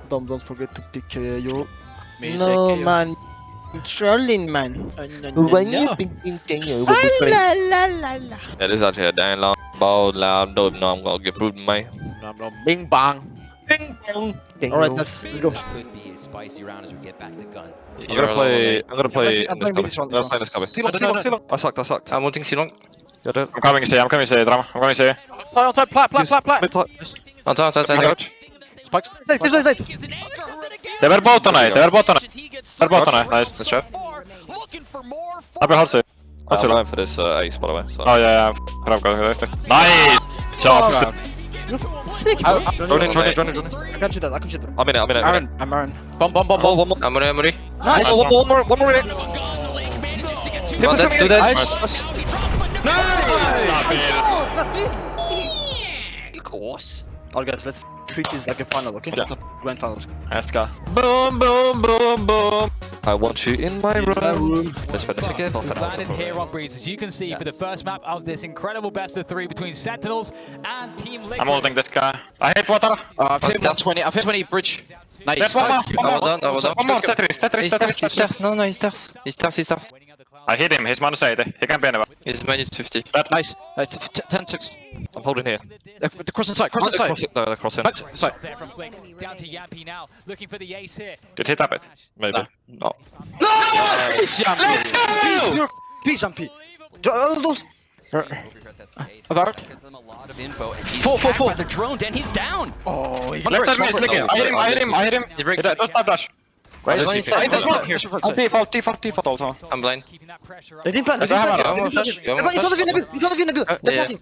Don't forget to pick your. Music, No you. man, trolling man. When you thinking La la la la. Yeah, this is actually a damn long ball. Loud, dope. No, I'm gonna get proved, man. Bing bang. Alright, let's go. This could be a spicy round as we get back to guns. I'm gonna play. I'm gonna play I'm in this playing copy. this one, I'm gonna play in this copy. See long. I sucked. I'm ulting C long. Yeah, dude. I'm coming C, drama. I'm coming C. On top, plat. Mid top. Outside. Spikes. Wait. They were both on A. Nice, good shot. I'll be hard C. I'm going for this ace, by the way. So. Oh yeah. Nice! Job! Sick. Join in. I can shoot that. I'm in it. I'm Aaron. Bomb. One more. Amuri. Nice. One more. Do that. Of course. Alright guys, let's treat this like a final, okay? Yeah. It's a grand final. Let's go. Boom. I want you in my room. Let's spend it together. Landed here on Breeze, as you can see, for the first map of this incredible best of 3 between Sentinels and Team Liquid. I'm holding this guy. I hit water. I've hit 120. I've hit 20 bridge. Nice. Left one more. One One more. Tetris. No, he's stairs. I hit him. He's minus 80. He can't be anywhere. He's minus 50. Nice. 10-6. I'm holding here. The cross inside. No, they're crossing. Inside. There from Flick, down to Yampy now, looking for the ace here. Did he tap it? Maybe. No. Nice! Let's go! Peace and P. About. A lot of info. 4. The drone, and he's down. Oh, he Left side is leaking. I hit him. He breaks. Just type dash. Right, one inside. Default also. I'm blind. They didn't plan. In front of you, Nabil. They're planting.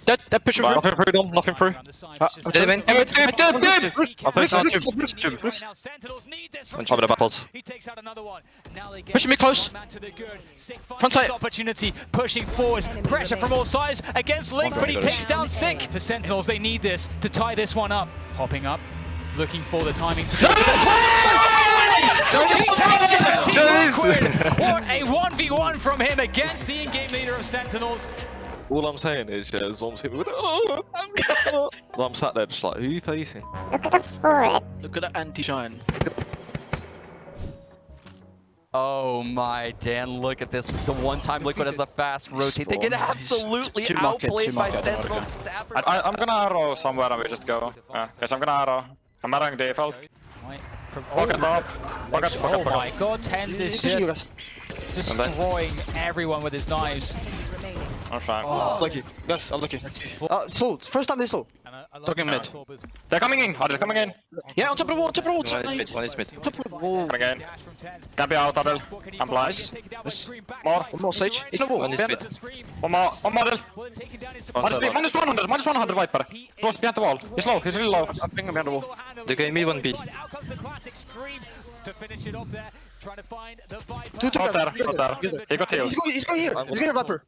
That picture. Nothing through. I'm the battles. Pushing me close. Front side. Opportunity, pushing forwards, pressure from all sides against Link, but he takes down Sick. For Sentinels, they need this to tie this one up. Hopping up, looking for the timing to go. He takes it, Team Liquid. What a 1v1 from him against the in-game leader of Sentinels. All I'm saying is, yeah, Zom's hit me with I'm sat there just like, who are you facing? Look at that anti-shine. Oh my, Dan, look at this. The one-time Liquid has the fast rotate. They get absolutely outplayed by Sentinels. I'm gonna arrow somewhere and we just go. Guys, I'm gonna arrow. I'm arrowing default. Pocket top. Oh my god, Tens is just destroying everyone with his knives. I'm fine. Lucky. Yes, I'm lucky. Slow. First time they slow. Talking mid. They're coming in. Are they coming in? Yeah, on top of the wall. One is mid. Top of the wall. Coming in. Can't be out, Adel. I'm blind. More. One more Sage. In the wall. One is mid. One more, Adel. Minus 100 Viper. Close behind the wall. He's low. He's really low. I'm pinging behind the wall. They're going mid 1B. Two Not there. He got healed. He's going here. He's going to Viper.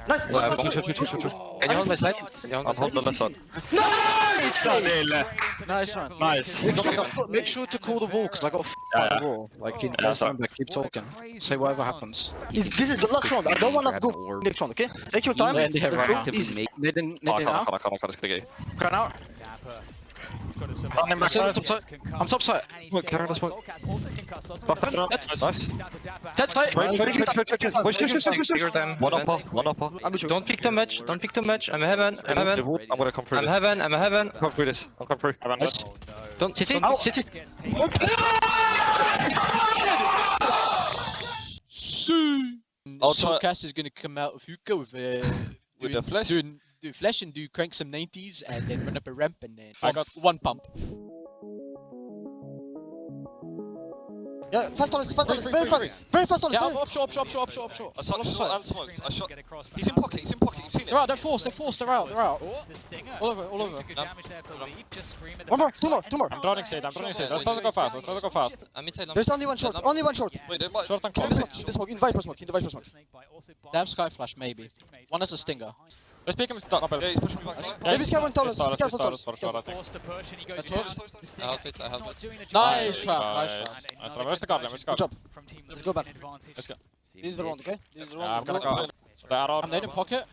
Nice. Can you hold my side? I'm holding the left side. Nice, Adel. Nice one. Nice. Make sure to call the wall, because I got Yeah. the wall. Like, you Yeah, know, sorry. remember, keep talking. Say whatever happens. This is the last round. I don't want to go next round, okay? Take your time. Yeah, Let's yeah, go. right now. Easy. They didn't I now. can't, it's gonna get. Going out. Running back side. I'm top side. Smoke, carry the smoke. Nice. Dead side. Figure them. One upper. I'm with you. Don't pick too much. I'm heaven. I'm gonna come through I'm this. heaven. I'll come through this. I'll come through. Don't City. City. Soulcast is going to come out of hookah with the flash? Do flash and do crank some 90s and then run up a ramp and then I got one pump. Yeah, fast on it, very fast on it. Yeah, up short. I smoked. I shot. He's in pocket. You've seen it. They're out, they're forced, they're out. All over. One more, two more. I'm droning seed. Let's not go fast. I'm inside. There's only one short. Wait, they're Short and In close. the smoke, in the Viper smoke. They have Sky Flash, maybe. One has a Stinger. Let's pick him top. Yeah, he's pushing me back. Maybe Sky went Taurus, Taurus, careful Taurus, Taurus. for sure. I have it. Nice trap. Where's the card? Good job. Let's go back. Let's go. This is the round, okay? This is the I'm round, gonna let's go. go. The arrow. I'm dead in pocket.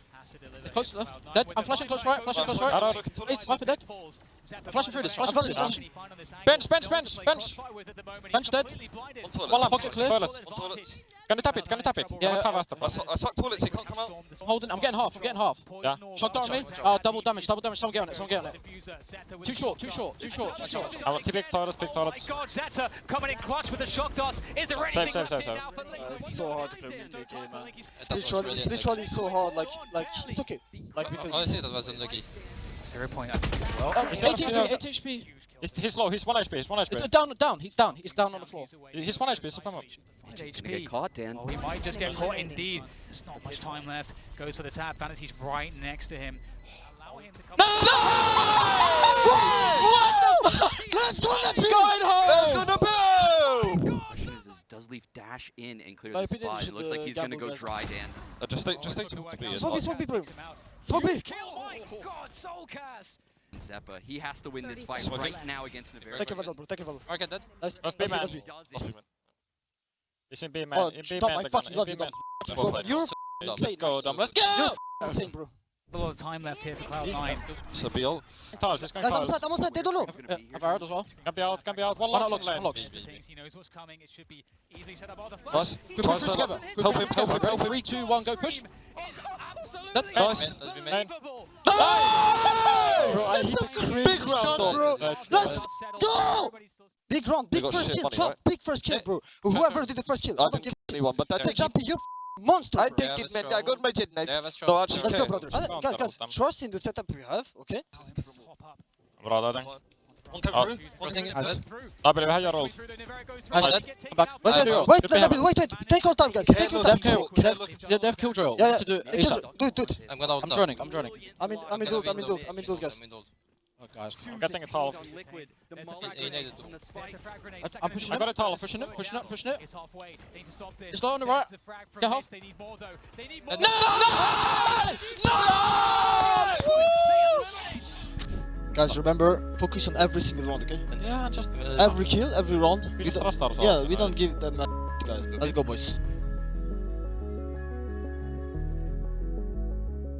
It's close left. Dead. I'm flashing close right. Flashing close right. Hey, Viper dead. Flashing through this. Flashing through this. Bench. Bench dead. On toilet. One lamp. Pocket clear. On toilet. Can you tap it? Can you tap it? Yeah. I suck toilets, he can't come out. I'm holding. I'm getting half. Yeah. Shot down on me. Double damage. Someone get on it. Too short. I want to pick toilets, pick toilets. God, Zeta coming in clutch with the shock dust. Is there anything Save. now for Liquid? It's so hard to play with DK, man. It's It's literally so hard. Like it's okay. Like because Honestly, that was unlucky. 0 point, I think, as well. 8 HP. He's low, he's 1 HP, he's 1 HP. Down. He's down. He's down on the floor. He's 1 HP, so come up. Just gonna get caught, Dan. Oh, he might just get caught indeed. There's not much time left. Goes for the tap. Vanity's right next to him. Allow him to come. let's go the Going home. Let's go the bill. Does leave dash in and clears My the opinion, spot. you It looks should, like he's gonna gamble, go guys. dry, Dan. Just stay to be. Smoke B, Smoke B. Kill, my God, Soul Cast. Zeppa, he has to win this fight Smoking. right now against Nivera. Take a Vandal, bro. Take a Vandal. Market dead. Nice. Let's be man. Let's be. He's in B, man. Oh, In B, stop man. my fucking love, you dumb. You're Let's insane. go, Dom. Let's go! Insane, bro. A lot of time left here for Cloud9. It's a BL. Toilets, he's going Guys, I'm toilets. outside. They don't know. I've arrowed as well. Can be out. One One locks locks. in lane. Locks. He knows what's coming. It should be easily set up. Oh, the Nice. Good Try push stand together. up. Help him. 3, 2, 1, go push. absolutely Nice. Let's be Man. main. unbelievable. Bro, I hit a big shot, bro. Let's Let's go! Big round, big got first shit kill, money, Trump, right? big first kill, bro. Whoever did the first kill, I I don't didn't give kill anyone, but I a take it. Jumpy, you monster, I bro. take Yeah, it, let's man. go. I got my jet knives. Yeah, let's try. No, actually, Let's go, okay. brother. Guys, trust in the setup we have, okay? Bra där, den. One came Oh. through. One Pressing it. came Dead. Double, vi har gör roll. Nice. I'm back. Wait. Take our time, guys. Take your time. They have kill drill. Yeah. To do Kill- Do it. I'm gonna ult I'm now. joining. I'm in duels, guys. I'm in duel. Oh, guys. I'm getting it half. He needed to. I'm pushing I got it. it half. Pushing it. It's halfway. They need to stop this. It's low on the right. There's the frag from Get this. half. They need more though. They need more. Guys, remember, focus on every single round, okay? Yeah, just Every kill, every round. Vi just trustar oss. Yeah, we don't give them guys. Let's go, boys.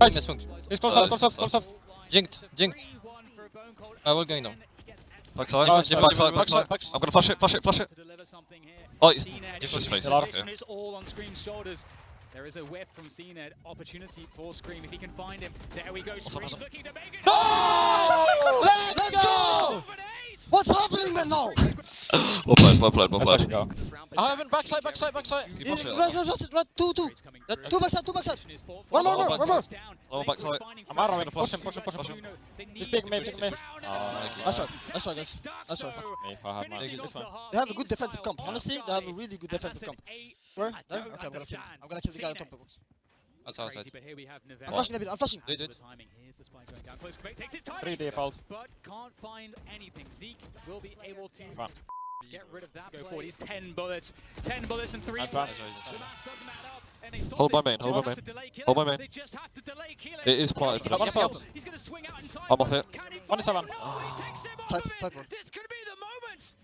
guys. Smoke. He's close off. Jinked. I will going down. Backside. Backside. I'm gonna flash it. Oh, it's different face. Okay. It's all on Scream's shoulders. There is a whiff from CNED. Opportunity for Scream if he can find him. There we go. Scream looking to make it. Let's go! What's happening, man, now? Well played. Let's let it go. I haven't. Backside. Right, two backside. One more. Oh, backside. I'm out of it. Push him. He's big me. Nice try, guys. Nice try. Me, if I had my... This one. They have a good defensive comp. Honestly, they have a really good defensive comp. Where? There? Okay, I'm gonna kill the guy on top of the box. That's outside. But here we have Nivera. I'm flashing a bit, I'm flashing. Do it. Here's the spike going down close. Takes his time. 3 default. But can't find anything. Zeke will be able to Fine. get rid of that. Go forward. He's 10 bullets. 10 bullets and 3 That's bullets. fine. The math doesn't add up, and they stop Hold my this. main, They hold my just main. have to delay killing. Hold my main. They just have to delay killing. It is planted for them. Can he One find assault. him? He's gonna swing out in time. I'm off it. Can he One find seven. him? No, he takes him off. Side one. This could be the moment.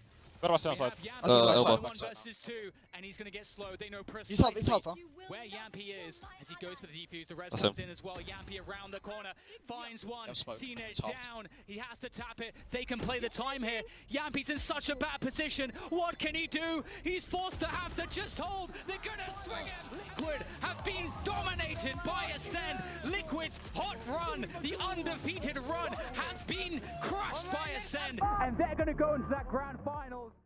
Where was he on side? Elbow. 1 versus 2, and he's gonna get slowed. They know He's half, precisely huh? where Yampy is as he goes for the defuse. The res That's comes him. in as well. Yampy around the corner finds one. Yep, smoke. CNED It's halved. down. He has to tap it. They can play the time here. Yampy's in such a bad position. What can he do? He's forced to have to just hold. They're gonna swing it. Liquid have been dominated by Acend. Liquid's hot run, the undefeated run, has been crushed by Acend, and they're gonna go into that grand finals.